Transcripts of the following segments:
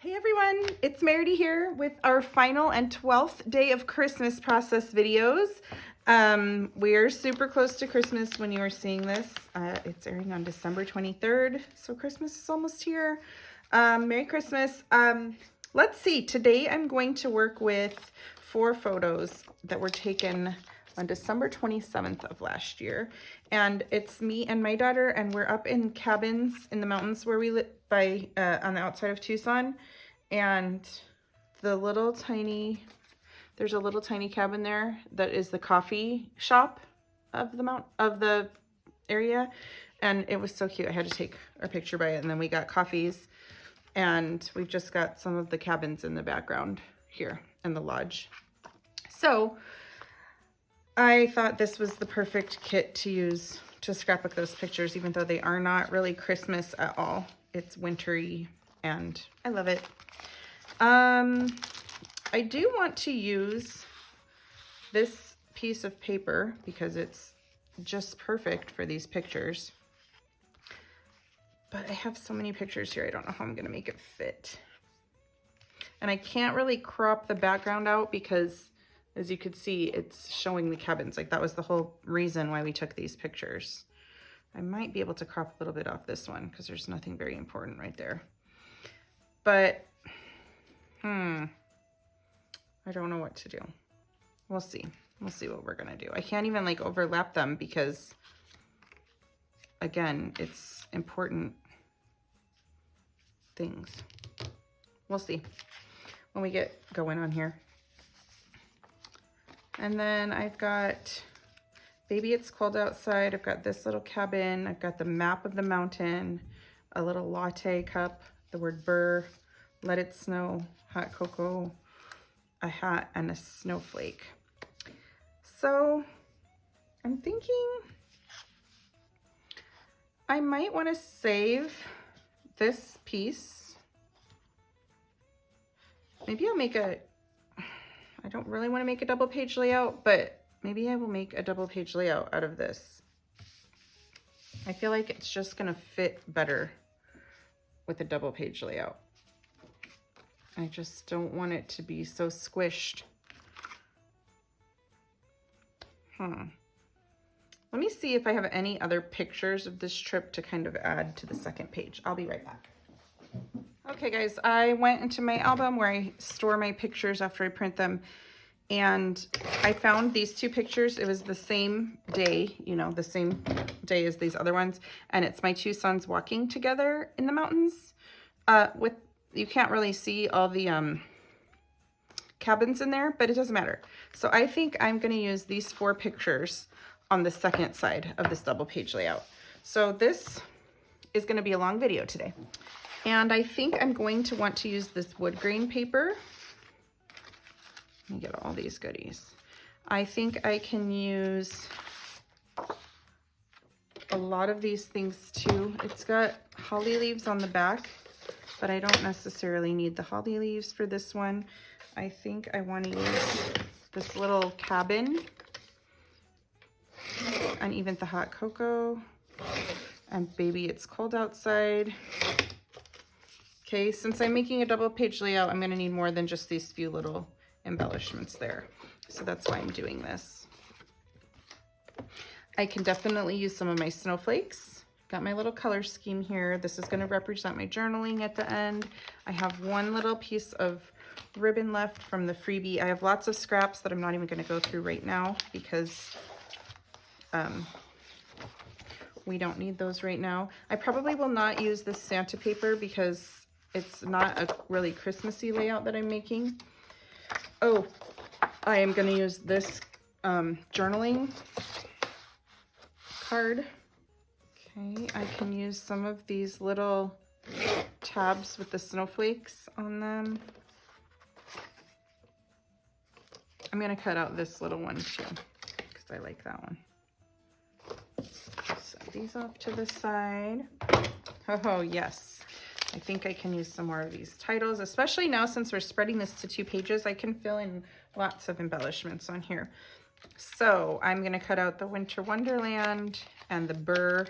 Hey everyone, it's Meridy here with our final and 12th day of Christmas process videos. We're super close to Christmas when you are seeing this. It's airing on December 23rd, so Christmas is almost here. Merry Christmas. Let's see, today I'm going to work with 4 photos that were taken on December 27th of last year. And it's me and my daughter, and we're up in cabins in the mountains where we live by on the outside of Tucson. And there's a little tiny cabin there that is the coffee shop of the area. And it was so cute. I had to take a picture by it, and then we got coffees, and we've just got some of the cabins in the background here in the lodge. So I thought this was the perfect kit to use to scrapbook those pictures, even though they are not really Christmas at all. It's wintry and I love it. I do want to use this piece of paper because it's just perfect for these pictures. But I have so many pictures here, I don't know how I'm gonna make it fit. And I can't really crop the background out because, as you could see, it's showing the cabins. Like, that was the whole reason why we took these pictures. I might be able to crop a little bit off this one because there's nothing very important right there. But, I don't know what to do. We'll see. We'll see what we're gonna do. I can't even like overlap them because, again, it's important things. We'll see when we get going on here. And then I've got Baby It's Cold Outside. I've got this little cabin. I've got the map of the mountain, a little latte cup, the word burr, let it snow, hot cocoa, a hat, and a snowflake. So I'm thinking I might want to save this piece. Maybe I'll make I don't really want to make a double page layout, but maybe I will make a double page layout out of this. I feel like it's just going to fit better with a double page layout. I just don't want it to be so squished. Let me see if I have any other pictures of this trip to kind of add to the second page. I'll be right back. Okay guys, I went into my album where I store my pictures after I print them, and I found these 2 pictures. It was the same day, you know, the same day as these other ones, and it's my 2 sons walking together in the mountains. You can't really see all the cabins in there, but it doesn't matter. So I think I'm going to use these 4 pictures on the second side of this double page layout. So this is going to be a long video today. And I think I'm going to want to use this wood grain paper. Let me get all these goodies. I think I can use a lot of these things too. It's got holly leaves on the back, but I don't necessarily need the holly leaves for this one. I think I want to use this little cabin and even the hot cocoa and Baby It's Cold Outside. Okay, since I'm making a double page layout, I'm going to need more than just these few little embellishments there. So that's why I'm doing this. I can definitely use some of my snowflakes. Got my little color scheme here. This is going to represent my journaling at the end. I have one little piece of ribbon left from the freebie. I have lots of scraps that I'm not even going to go through right now because we don't need those right now. I probably will not use this Santa paper because it's not a really Christmassy layout that I'm making. Oh, I am going to use this journaling card. Okay, I can use some of these little tabs with the snowflakes on them. I'm going to cut out this little one too because I like that one. Set these off to the side. Oh, yes. I think I can use some more of these titles, especially now since we're spreading this to 2 pages. I can fill in lots of embellishments on here. So I'm going to cut out the Winter Wonderland and the burr.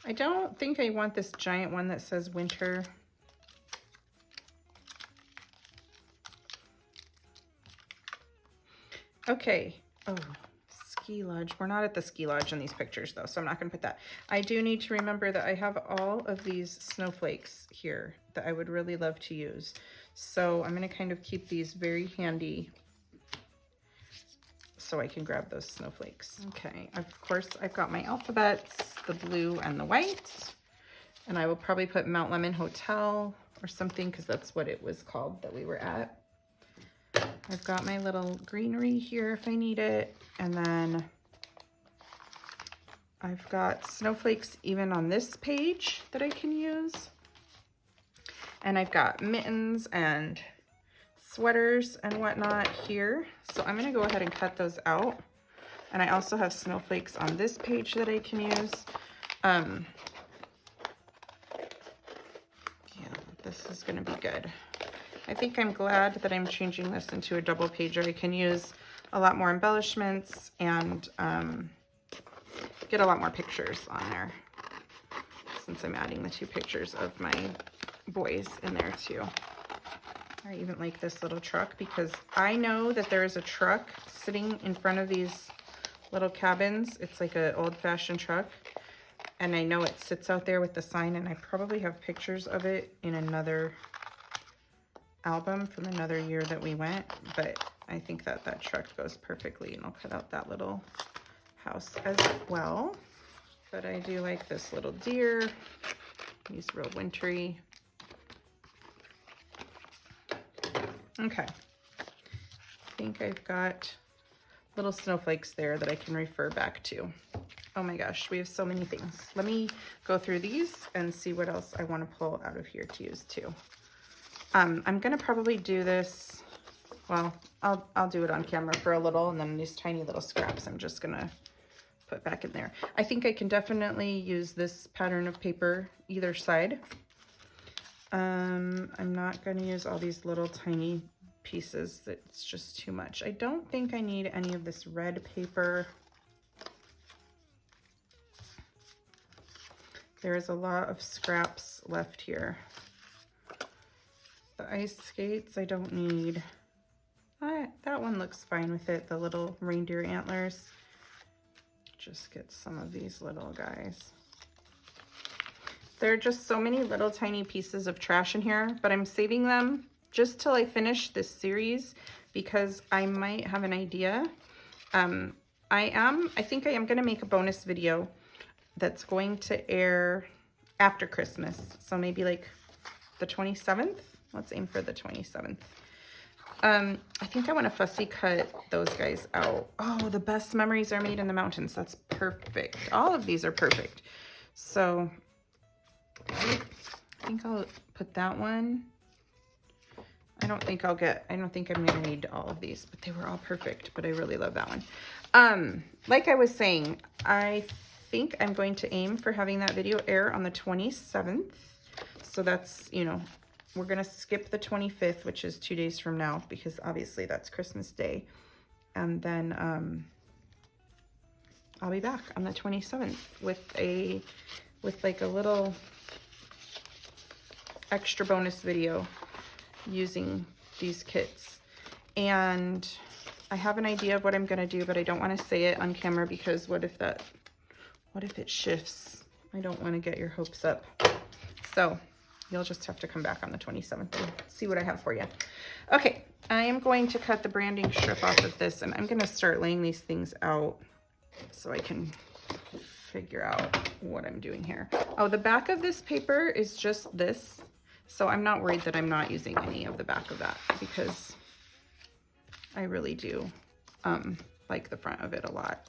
I don't think I want this giant one that says winter. Okay. Oh, ski lodge. We're not at the ski lodge in these pictures though, so I'm not going to put that. I do need to remember that I have all of these snowflakes here that I would really love to use. So I'm going to kind of keep these very handy so I can grab those snowflakes. Okay, of course I've got my alphabets, the blue and the white, and I will probably put Mount Lemon Hotel or something because that's what it was called that we were at. I've got my little greenery here if I need it, and then I've got snowflakes even on this page that I can use. And I've got mittens and sweaters and whatnot here. So I'm gonna go ahead and cut those out. And I also have snowflakes on this page that I can use. Yeah, this is gonna be good. I think I'm glad that I'm changing this into a double pager. I can use a lot more embellishments and get a lot more pictures on there since I'm adding the 2 pictures of my boys in there too. I even like this little truck because I know that there is a truck sitting in front of these little cabins. It's like an old-fashioned truck, and I know it sits out there with the sign, and I probably have pictures of it in another album from another year that we went, but I think that that truck goes perfectly, and I'll cut out that little house as well. But I do like this little deer. He's real wintry. Okay, I think I've got little snowflakes there that I can refer back to. Oh my gosh, we have so many things. Let me go through these and see what else I want to pull out of here to use too. I'm gonna probably do this, well, I'll do it on camera for a little, and then these tiny little scraps I'm just gonna put back in there. I think I can definitely use this pattern of paper either side. I'm not gonna use all these little tiny pieces. That's just too much. I don't think I need any of this red paper. There is a lot of scraps left here. The ice skates I don't need. That one looks fine with it, the little reindeer antlers. Just get some of these little guys. There are just so many little tiny pieces of trash in here, but I'm saving them just till I finish this series because I might have an idea. I think I am gonna make a bonus video that's going to air after Christmas. So maybe like the 27th. Let's aim for the 27th. I think I want to fussy cut those guys out. Oh, the best memories are made in the mountains. That's perfect. All of these are perfect. So I think I'll put that one. I don't think I'm going to need all of these, but they were all perfect, but I really love that one. Like I was saying, I think I'm going to aim for having that video air on the 27th. So that's, you know, we're going to skip the 25th, which is 2 days from now, because obviously that's Christmas Day. And then I'll be back on the 27th with like a little extra bonus video using these kits. And I have an idea of what I'm going to do, but I don't want to say it on camera because what if it shifts? I don't want to get your hopes up. So you'll just have to come back on the 27th and see what I have for you. Okay, I am going to cut the branding strip off of this, and I'm going to start laying these things out so I can figure out what I'm doing here. Oh, the back of this paper is just this, so I'm not worried that I'm not using any of the back of that because I really do like the front of it a lot.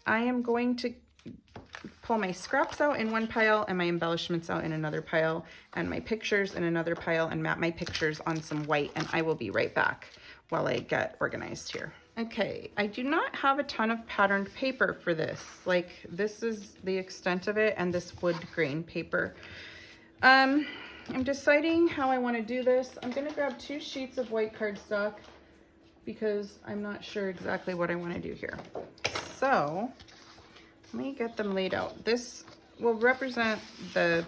I am going to pull my scraps out in one pile and my embellishments out in another pile and my pictures in another pile and map my pictures on some white, and I will be right back while I get organized here. Okay, I do not have a ton of patterned paper for this. Like, this is the extent of it, and this wood grain paper. I'm deciding how I want to do this. I'm going to grab 2 sheets of white cardstock because I'm not sure exactly what I want to do here. So let me get them laid out. This will represent the,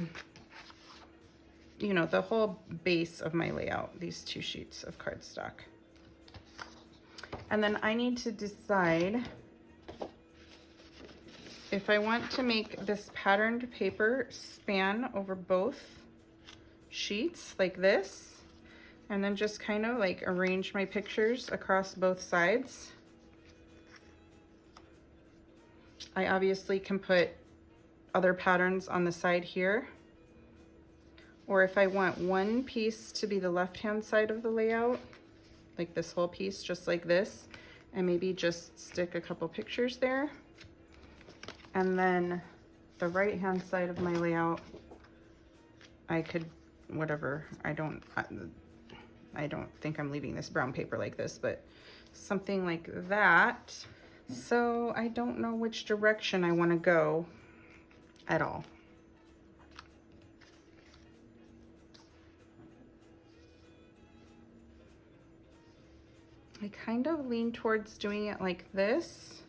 you know, the whole base of my layout, these 2 sheets of cardstock. And then I need to decide if I want to make this patterned paper span over both sheets like this, and then just kind of like arrange my pictures across both sides. I obviously can put other patterns on the side here, or if I want one piece to be the left-hand side of the layout, like this whole piece, just like this, and maybe just stick a couple pictures there. And then the right-hand side of my layout, I could, whatever, I don't think I'm leaving this brown paper like this, but something like that. So I don't know which direction I want to go at all. I kind of lean towards doing it like this,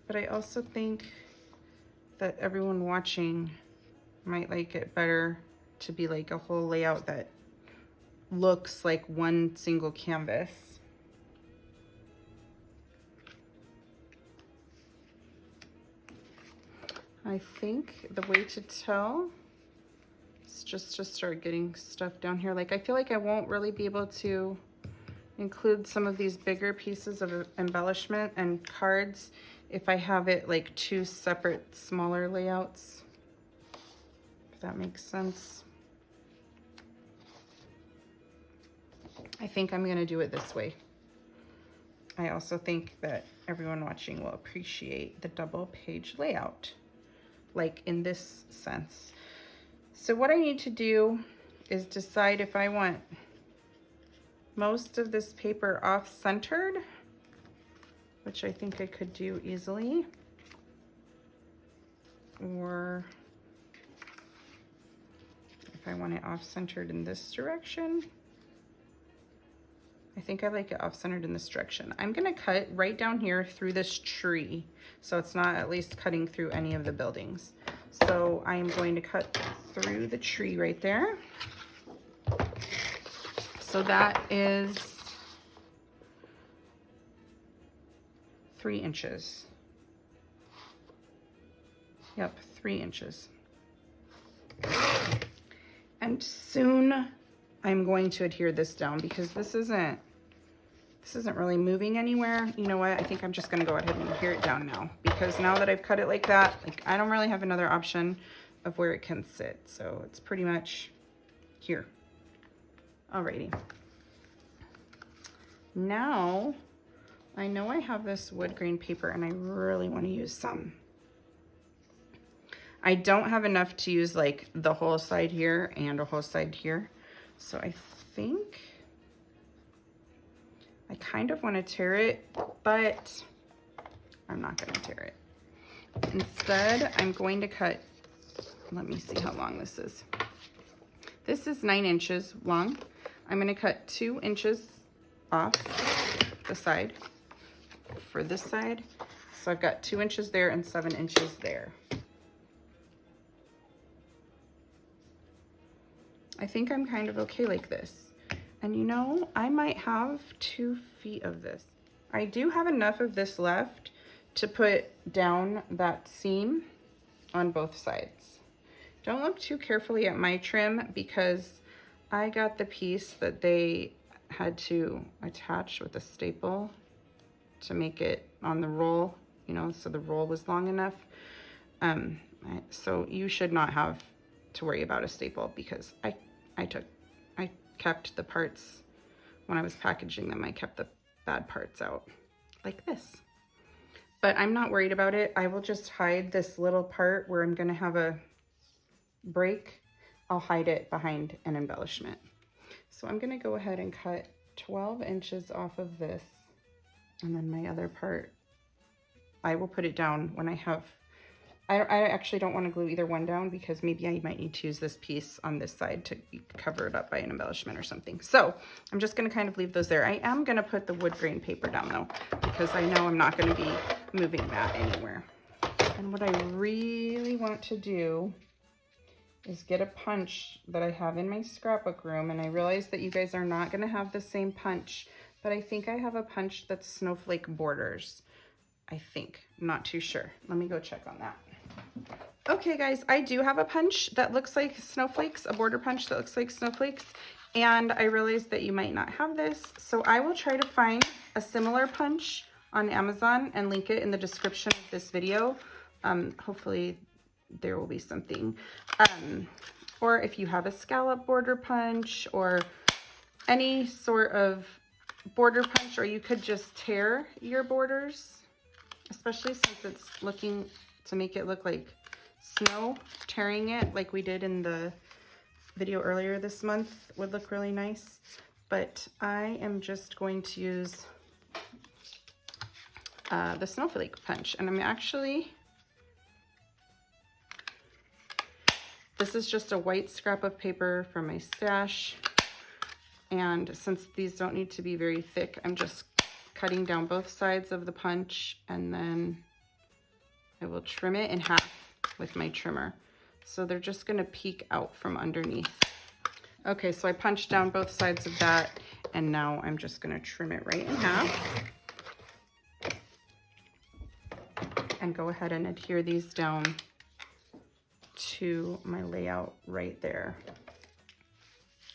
but I also think that everyone watching might like it better to be like a whole layout that looks like one single canvas. I think the way to tell is just to start getting stuff down here. Like, I feel like I won't really be able to include some of these bigger pieces of embellishment and cards if I have it like two separate smaller layouts, if that makes sense. I think I'm gonna do it this way. I also think that everyone watching will appreciate the double page layout, like in this sense. So what I need to do is decide if I want most of this paper off-centered, which I think I could do easily, or if I want it off-centered in this direction. I think I like it off-centered in this direction. I'm gonna cut right down here through this tree, so it's not at least cutting through any of the buildings. So I'm going to cut through the tree right there. So that is 3 inches. Yep, 3 inches. And soon I'm going to adhere this down because this isn't really moving anywhere. You know what? I think I'm just gonna go ahead and adhere it down now, because now that I've cut it like that, like, I don't really have another option of where it can sit. So it's pretty much here. Alrighty. Now, I know I have this wood grain paper and I really want to use some. I don't have enough to use like the whole side here and a whole side here. So I think I kind of want to tear it, but I'm not going to tear it. Instead, I'm going to cut, let me see how long this is. This is 9 inches long. I'm going to cut 2 inches off the side for this side. So I've got 2 inches there and 7 inches there. I think I'm kind of okay like this. And you know, I might have 2 feet of this. I do have enough of this left to put down that seam on both sides. Don't look too carefully at my trim because I got the piece that they had to attach with a staple to make it on the roll, you know, so the roll was long enough. So you should not have to worry about a staple because I kept the parts, when I was packaging them, I kept the bad parts out like this. But I'm not worried about it. I will just hide this little part where I'm gonna have a break. I'll hide it behind an embellishment. So I'm gonna go ahead and cut 12 inches off of this. And then my other part, I will put it down when I have, I actually don't want to glue either one down because maybe I might need to use this piece on this side to cover it up by an embellishment or something. So I'm just going to kind of leave those there. I am going to put the wood grain paper down though, because I know I'm not going to be moving that anywhere. And what I really want to do is get a punch that I have in my scrapbook room. And I realize that you guys are not going to have the same punch but I think I have a punch that's snowflake borders. I think, I'm not too sure. Let me go check on that. Okay guys, I do have a punch that looks like snowflakes, a border punch that looks like snowflakes, and I realized that you might not have this, so I will try to find a similar punch on Amazon and link it in the description of this video. Hopefully there will be something. Or if you have a scallop border punch or any sort of border punch, or you could just tear your borders, especially since it's looking to make it look like snow, tearing it like we did in the video earlier this month would look really nice. But I am just going to use the snowflake punch, and I'm actually, this is just a white scrap of paper from my stash, and since these don't need to be very thick, I'm just cutting down both sides of the punch, and then I will trim it in half with my trimmer. So they're just gonna peek out from underneath. Okay, so I punched down both sides of that, and now I'm just gonna trim it right in half and go ahead and adhere these down to my layout right there.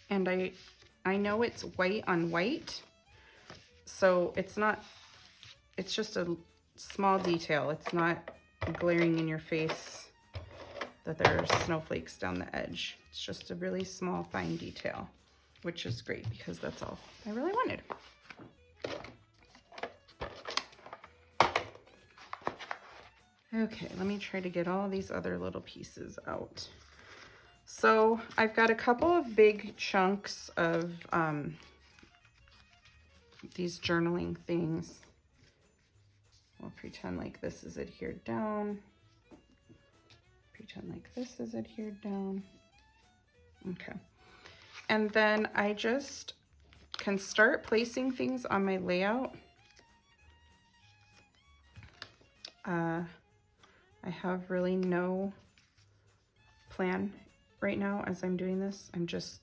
And I know it's white on white, so it's not, it's just a small detail. It's not glaring in your face that there's snowflakes down the edge. It's just a really small, fine detail, which is great because that's all I really wanted. Okay, let me try to get all these other little pieces out. So I've got a couple of big chunks of these journaling things. We'll pretend like this is adhered down. Pretend like this is adhered down. Okay. And then I just can start placing things on my layout. I have really no plan right now as I'm doing this. I'm just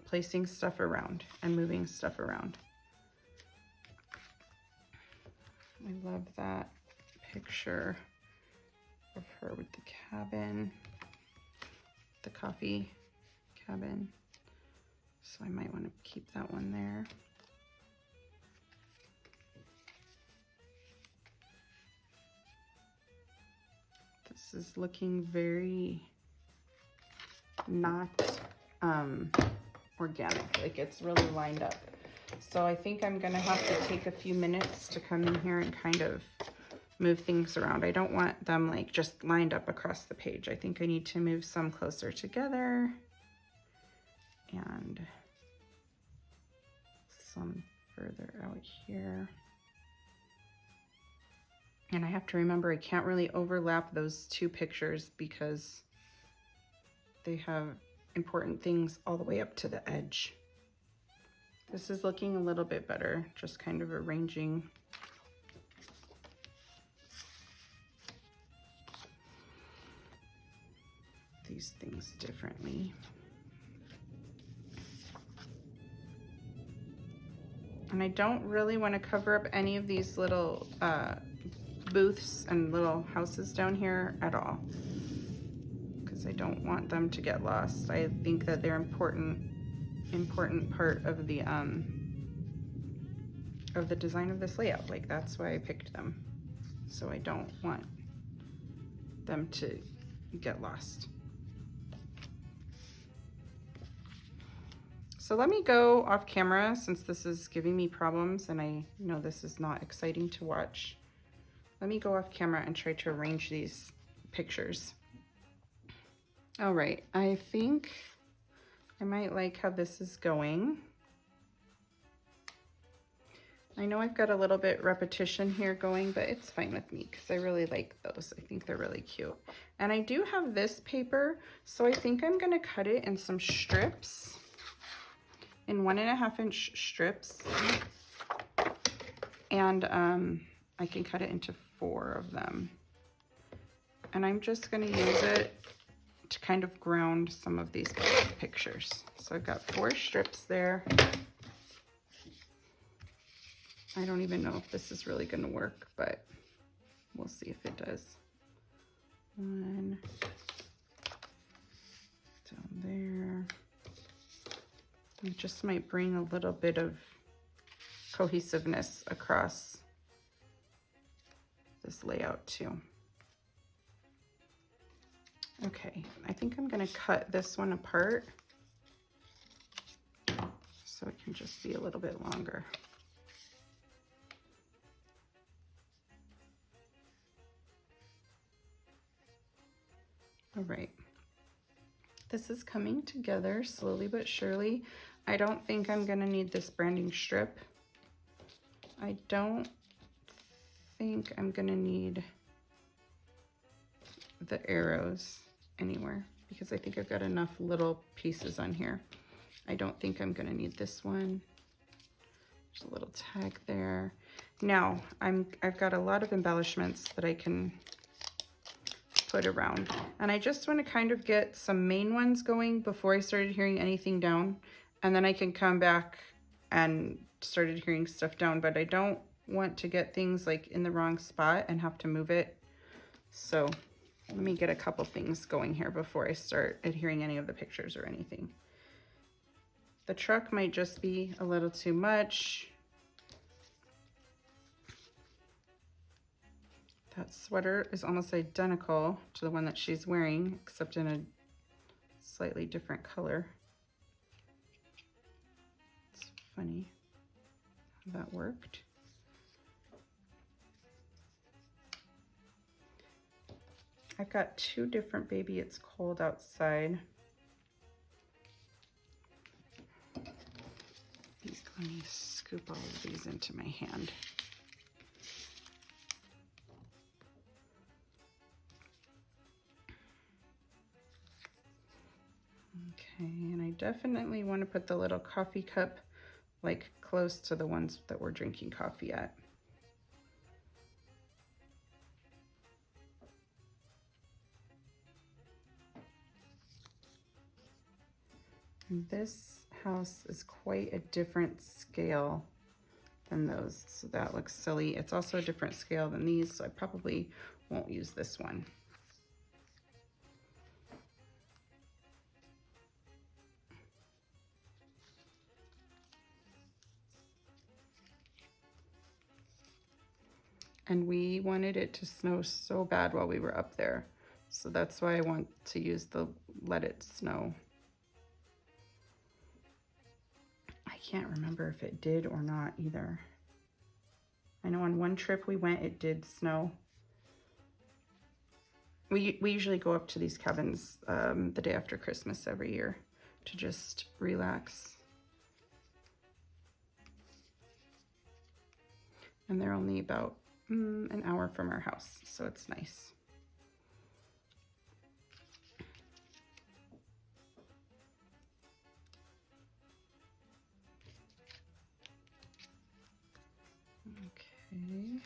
placing stuff around and moving stuff around. I love that picture of her with the cabin, the coffee cabin. So I might want to keep that one there. This is looking very not organic, like it's really lined up. So I think I'm gonna have to take a few minutes to come in here and kind of move things around. I don't want them like just lined up across the page. I think I need to move some closer together and some further out here. And I have to remember I can't really overlap those two pictures because they have important things all the way up to the edge. This is looking a little bit better, just kind of arranging these things differently. And I don't really want to cover up any of these little booths and little houses down here at all, because I don't want them to get lost. I think that they're important part of the design of this layout. Like that's why I picked them. So I don't want them to get lost. So let me go off camera since this is giving me problems and I know this is not exciting to watch. Let me go off camera and try to arrange these pictures. All right, I think I might like how this is going. I know I've got a little bit repetition here going, but it's fine with me because I really like those. I think they're really cute. And I do have this paper, so I think I'm gonna cut it in some strips, in 1.5 inch strips. And I can cut it into 4 of them. And I'm just gonna use it to kind of ground some of these pictures. So I've got 4 strips there. I don't even know if this is really going to work, but we'll see if it does. One down there. It just might bring a little bit of cohesiveness across this layout too. Okay, I think I'm going to cut this one apart so it can just be a little bit longer. All right, this is coming together slowly but surely. I don't think I'm gonna need this branding strip. I don't think I'm gonna need the arrows anywhere because I think I've got enough little pieces on here. I don't think I'm gonna need this one. There's a little tag there. Now, I've got a lot of embellishments that I can put around. And I just want to kind of get some main ones going before I started hearing anything down. And then I can come back and started hearing stuff down, but I don't want to get things like in the wrong spot and have to move it. So let me get a couple things going here before I start adhering any of the pictures or anything. The truck might just be a little too much. That sweater is almost identical to the one that she's wearing, except in a slightly different color. It's funny how that worked. I've got two different Baby It's Cold Outside. Let me scoop all of these into my hand. Okay, and I definitely want to put the little coffee cup like close to the ones that we're drinking coffee at. And this house is quite a different scale than those, so that looks silly. It's also a different scale than these, so I probably won't use this one. And we wanted it to snow so bad while we were up there, so that's why I want to use the Let It Snow. I can't remember if it did or not either. I know on one trip we went, it did snow. We usually go up to these cabins the day after Christmas every year to just relax. And they're only about an hour from our house, so it's nice. Okay.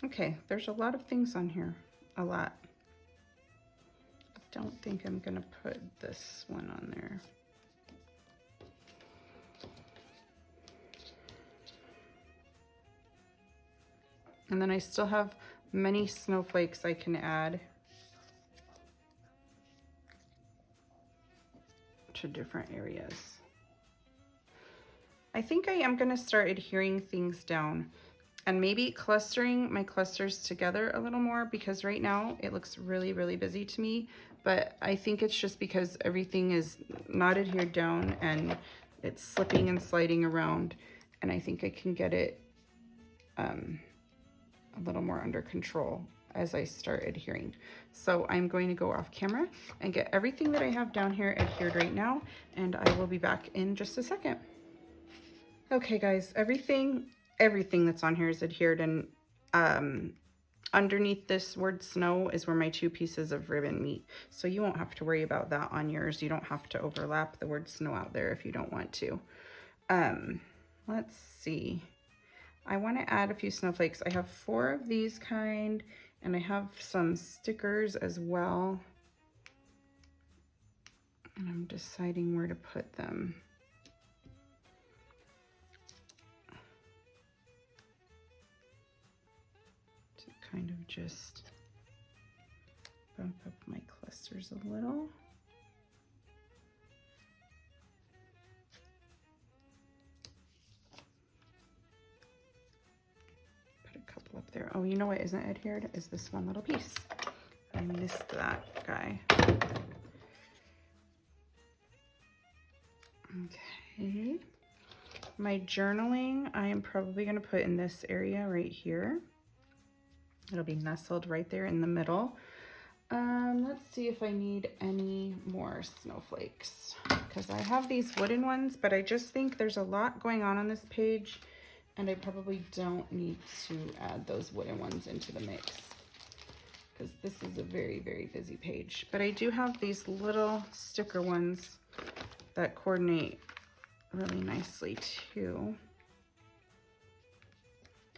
Okay, there's a lot of things on here, a lot. I don't think I'm gonna put this one on there. And then I still have many snowflakes I can add to different areas. I think I am gonna start adhering things down and maybe clustering my clusters together a little more, because right now it looks really, really busy to me, but I think it's just because everything is not adhered down and it's slipping and sliding around, and I think I can get it a little more under control as I start adhering. So I'm going to go off camera and get everything that I have down here adhered right now, and I will be back in just a second. Okay guys, everything everything that's on here is adhered, and underneath this word snow is where my 2 pieces of ribbon meet. So you won't have to worry about that on yours. You don't have to overlap the word snow out there if you don't want to. Let's see. I want to add a few snowflakes. I have 4 of these kind, and I have some stickers as well. And I'm deciding where to put them. To kind of just bump up my clusters a little. Up there. Oh, you know what isn't adhered is this one little piece. I missed that guy. Okay. My journaling, I am probably going to put in this area right here. It'll be nestled right there in the middle. Let's see if I need any more snowflakes, because I have these wooden ones, but I just think there's a lot going on this page, and I probably don't need to add those wooden ones into the mix, because this is a very, very busy page. But I do have these little sticker ones that coordinate really nicely too.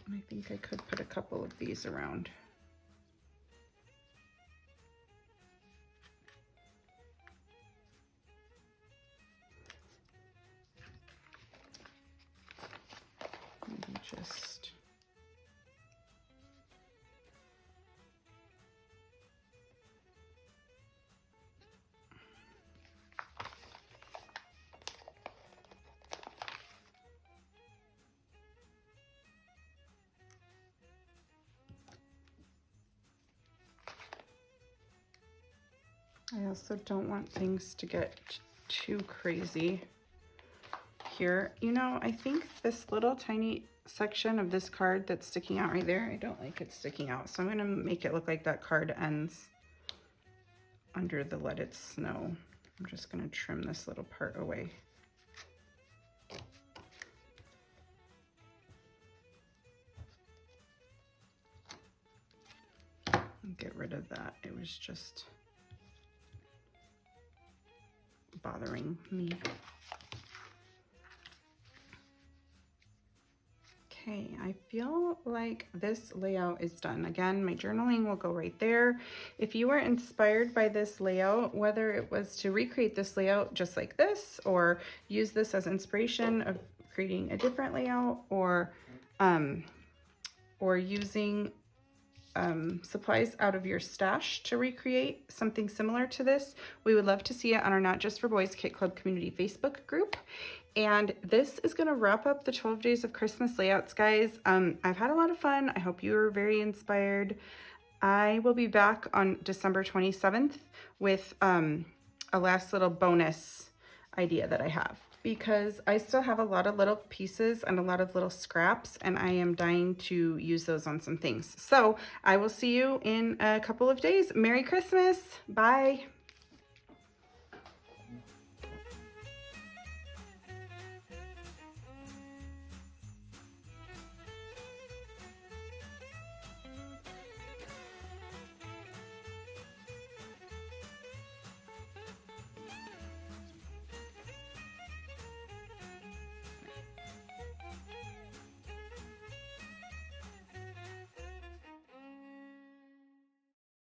I think I could put a couple of these around. Maybe just I also don't want things to get too crazy here. You know, I think this little tiny section of this card that's sticking out right there, I don't like it sticking out. So I'm going to make it look like that card ends under the Let It Snow. I'm just going to trim this little part away. And get rid of that. It was just bothering me. Okay, I feel like this layout is done. Again, my journaling will go right there. If you were inspired by this layout, whether it was to recreate this layout just like this, or use this as inspiration of creating a different layout, or using supplies out of your stash to recreate something similar to this, we would love to see it on our Not Just for Boys Kit Club community Facebook group. And this is going to wrap up the 12 days of Christmas layouts, guys. I've had a lot of fun. I hope you were very inspired. I will be back on December 27th with a last little bonus idea that I have, because I still have a lot of little pieces and a lot of little scraps, and I am dying to use those on some things. So I will see you in a couple of days. Merry Christmas. Bye.